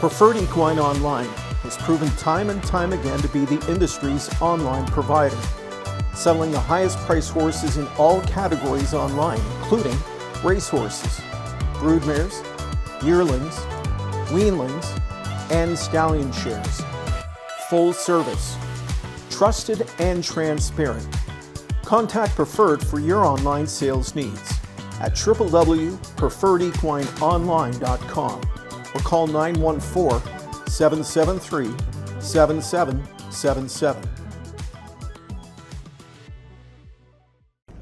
Preferred Equine Online has proven time and time again to be the industry's online provider, selling the highest price horses in all categories online, including racehorses, broodmares, yearlings, weanlings, and stallion shares. Full service, trusted and transparent. Contact Preferred for your online sales needs at www.preferredequineonline.com or call 914-773-7777.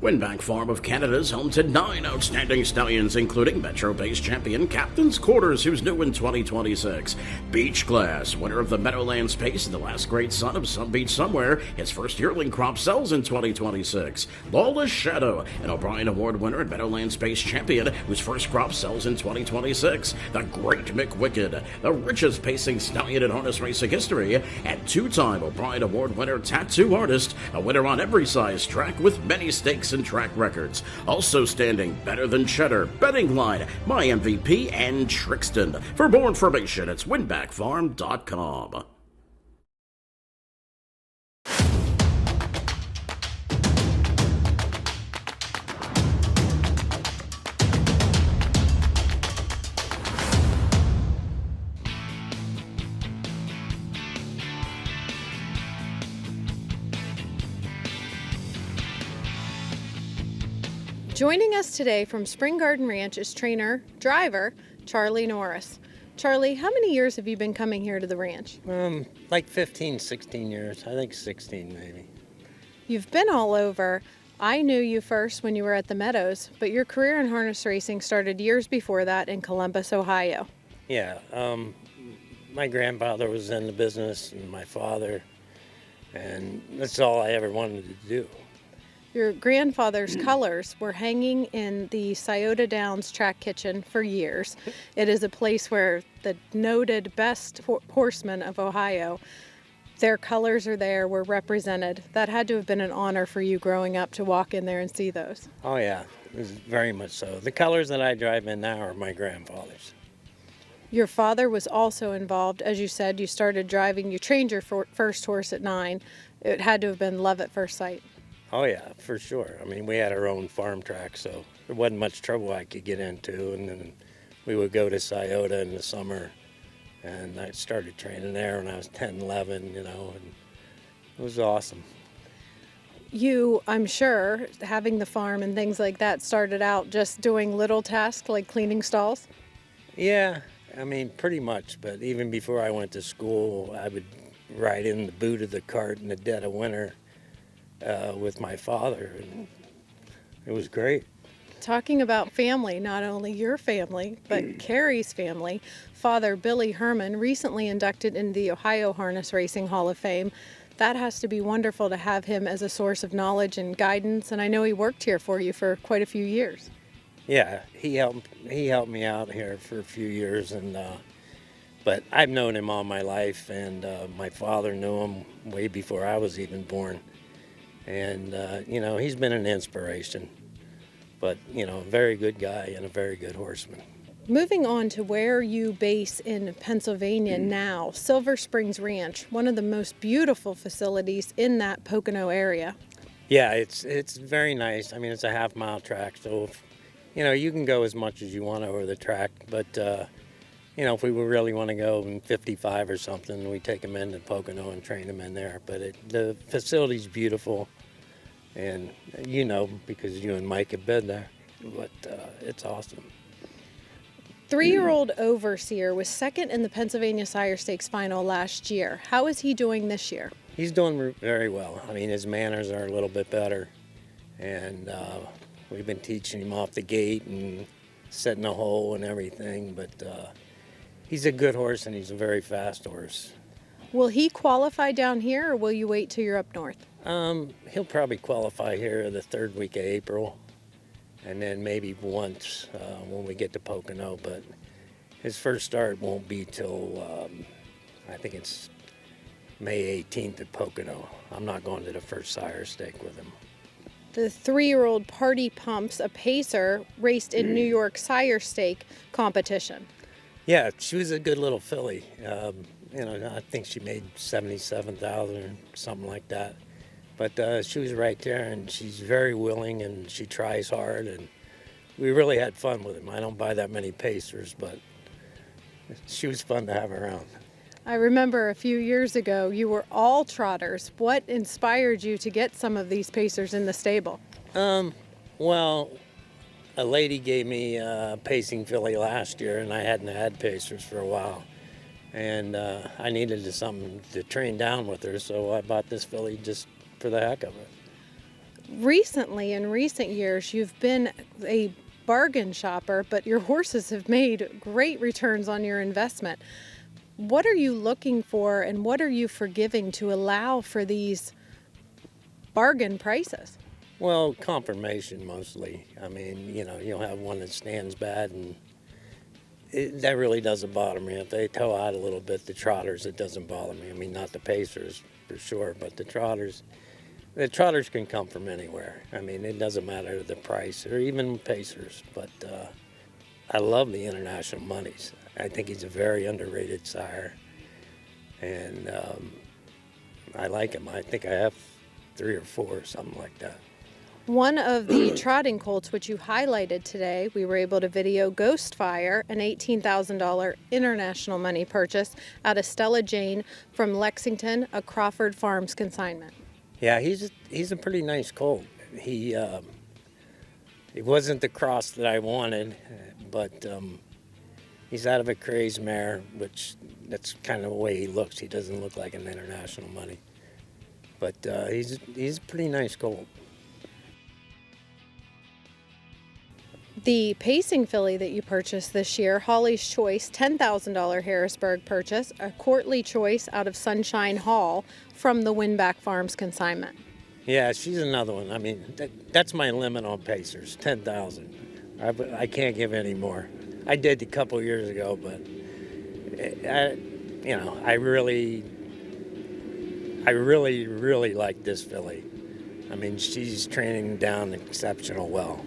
Winback Farm of Canada is home to 9 outstanding stallions, including Metro-based champion Captain's Quarters, who's new in 2026. Beach Class, winner of the Meadowlands Pace and the Last Great Son of Some Beach Somewhere, his first yearling crop sells in 2026. Lawless Shadow, an O'Brien Award winner and Meadowlands Pace champion, whose first crop sells in 2026. The Great McWicked, the richest pacing stallion in harness racing history, and two-time O'Brien Award winner Tattoo Artist, a winner on every size track with many stakes and track records. Also standing Better Than Cheddar, Betting Line, My MVP, and Trixton. For more information, it's winbackfarm.com. Joining us today from Spring Garden Ranch is driver Charlie Norris. Charlie, how many years have you been coming here to the ranch? Like 15, 16 years. I think 16 maybe. You've been all over. I knew you first when you were at the Meadows, but your career in harness racing started years before that in Columbus, Ohio. Yeah, my grandfather was in the business and my father, and that's all I ever wanted to do. Your grandfather's colors were hanging in the Scioto Downs track kitchen for years. It is a place where the noted best horsemen of Ohio, their colors are there, were represented. That had to have been an honor for you growing up to walk in there and see those. Oh yeah, it was very much so. The colors that I drive in now are my grandfather's. Your father was also involved. As you said, you started driving, you trained your first horse at 9. It had to have been love at first sight. Oh yeah, for sure. I mean, we had our own farm track, so there wasn't much trouble I could get into. And then we would go to Scioto in the summer, and I started training there when I was 10, 11, and it was awesome. You, I'm sure, having the farm and things like that, started out just doing little tasks like cleaning stalls? Yeah, I mean, pretty much. But even before I went to school, I would ride in the boot of the cart in the dead of winter with my father, and it was great. Talking about family, not only your family, but Carrie's family, Father Billy Herman, recently inducted into the Ohio Harness Racing Hall of Fame. That has to be wonderful to have him as a source of knowledge and guidance, and I know he worked here for you for quite a few years. Yeah, he helped me out here for a few years, and but I've known him all my life, and my father knew him way before I was even born. And, he's been an inspiration, but, a very good guy and a very good horseman. Moving on to where you base in Pennsylvania now, Silver Springs Ranch, one of the most beautiful facilities in that Pocono area. Yeah, it's very nice. I mean, it's a half-mile track, so, you can go as much as you want over the track, but, if we really want to go in 55 or something, we take them into Pocono and train them in there. But the facility's beautiful, and because you and Mike have been there, but it's awesome. 3-year-old Overseer was second in the Pennsylvania Sire Stakes final last year. How is he doing this year? He's doing very well. I mean, his manners are a little bit better, and we've been teaching him off the gate and setting a hole and everything, but he's a good horse, and he's a very fast horse. Will he qualify down here, or will you wait till you're up north? He'll probably qualify here the third week of April, and then maybe once when we get to Pocono. But his first start won't be till, I think it's May 18th at Pocono. I'm not going to the first sire stake with him. The 3-year-old Party Pumps, a pacer, raced in New York Sire Stake competition. Yeah, she was a good little filly. I think she made 77,000 or something like that. But she was right there, and she's very willing, and she tries hard, and we really had fun with him. I don't buy that many pacers, but she was fun to have around. I remember a few years ago you were all trotters. What inspired you to get some of these pacers in the stable? Well, a lady gave me a pacing filly last year, and I hadn't had pacers for a while. And I needed something to train down with her, so I bought this filly just for the heck of it. Recently, in recent years, you've been a bargain shopper, but your horses have made great returns on your investment. What are you looking for, and what are you forgiving to allow for these bargain prices? Well, confirmation mostly. I mean, you'll have one that stands bad, and that really doesn't bother me. If they toe out a little bit, the trotters, it doesn't bother me. I mean, not the pacers for sure, but the trotters can come from anywhere. I mean, it doesn't matter the price or even pacers, but I love the International Monies. I think he's a very underrated sire, and I like him. I think I have 3 or 4, something like that. One of the trotting colts which you highlighted today, we were able to video Ghostfire, an $18,000 international money purchase out of Stella Jane from Lexington, a Crawford Farms consignment. Yeah, he's a pretty nice colt. He wasn't the cross that I wanted, but he's out of a craze mare, which that's kind of the way he looks. He doesn't look like an international money, but he's a pretty nice colt. The pacing filly that you purchased this year, Holly's Choice, $10,000 Harrisburg purchase, a courtly choice out of Sunshine Hall from the Winback Farms consignment. Yeah, she's another one. I mean, that's my limit on pacers, 10,000. I can't give any more. I did a couple years ago, but I really like this filly. I mean, she's training down exceptional well.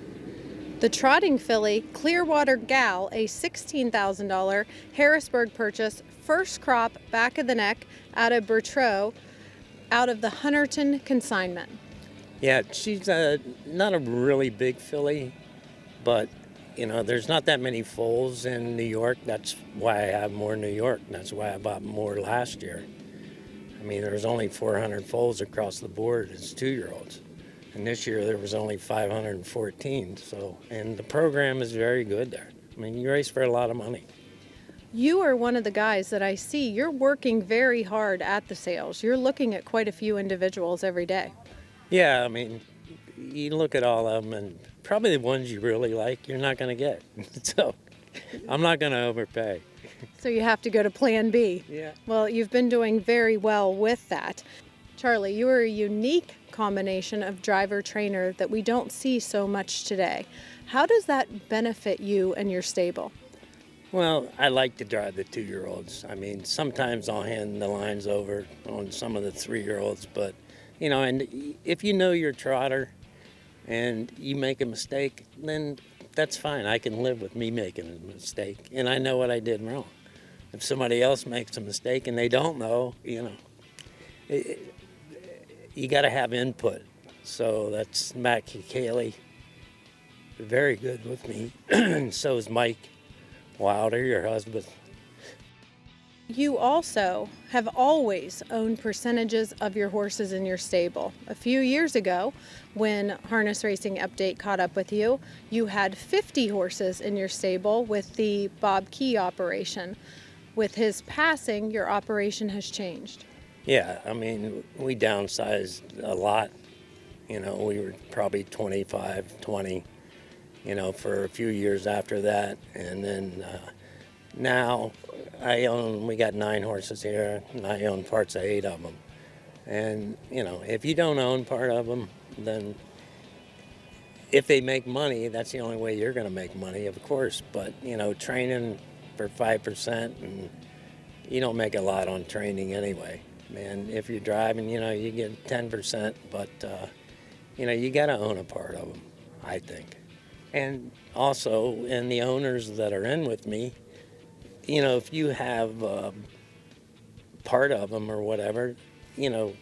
The trotting filly, Clearwater Gal, a $16,000 Harrisburg purchase, first crop, back of the neck, out of Bertaux, out of the Hunterton consignment. Yeah, she's not a really big filly, but there's not that many foals in New York. That's why I have more New York. That's why I bought more last year. I mean, there was only 400 foals across the board as 2-year-olds. And this year there was only 514. And the program is very good there. I mean, you race for a lot of money. You are one of the guys that I see. You're working very hard at the sales. You're looking at quite a few individuals every day. Yeah, I mean, you look at all of them, and probably the ones you really like, you're not going to get. So I'm not going to overpay. So you have to go to Plan B. Yeah. Well, you've been doing very well with that. Charlie, you are a unique combination of driver-trainer that we don't see so much today. How does that benefit you and your stable? Well, I like to drive the 2-year-olds. I mean, sometimes I'll hand the lines over on some of the 3-year-olds, but, and if you know your trotter and you make a mistake, then that's fine. I can live with me making a mistake, and I know what I did wrong. If somebody else makes a mistake and they don't know, you got to have input. So that's Matt Cayley, very good with me. And so is Mike Wilder, your husband. You also have always owned percentages of your horses in your stable. A few years ago, when Harness Racing Update caught up with you, you had 50 horses in your stable with the Bob Key operation. With his passing, your operation has changed. Yeah, I mean, we downsized a lot. We were probably 25, 20, for a few years after that. And then now we got 9 horses here, and I own parts of 8 of them. And, if you don't own part of them, then if they make money, that's the only way you're going to make money, of course. But, training for 5%, and you don't make a lot on training anyway. And if you're driving, you get 10%, but, you got to own a part of them, I think. And also, the owners that are in with me, you know, if you have part of them or whatever, you know,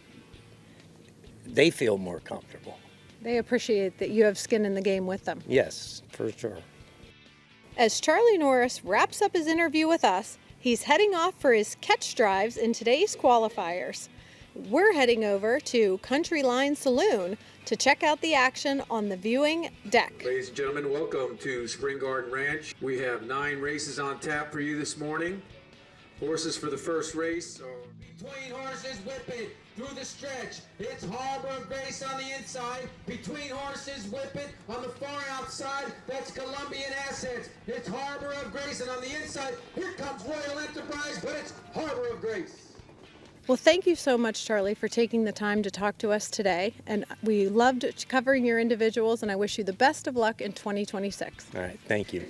they feel more comfortable. They appreciate that you have skin in the game with them. Yes, for sure. As Charlie Norris wraps up his interview with us, he's heading off for his catch drives in today's qualifiers. We're heading over to Country Line Saloon to check out the action on the viewing deck. Ladies and gentlemen, welcome to Spring Garden Ranch. We have 9 races on tap for you this morning. Horses for the first race. Between horses, whip it through the stretch. It's Harbor of Grace on the inside. Between horses, whip it on the far outside. That's Colombian Assets. It's Harbor of Grace, and on the inside, here comes Royal Enterprise, but it's Harbor of Grace. Well, thank you so much, Charlie, for taking the time to talk to us today. And we loved covering your individuals, and I wish you the best of luck in 2026. All right, thank you.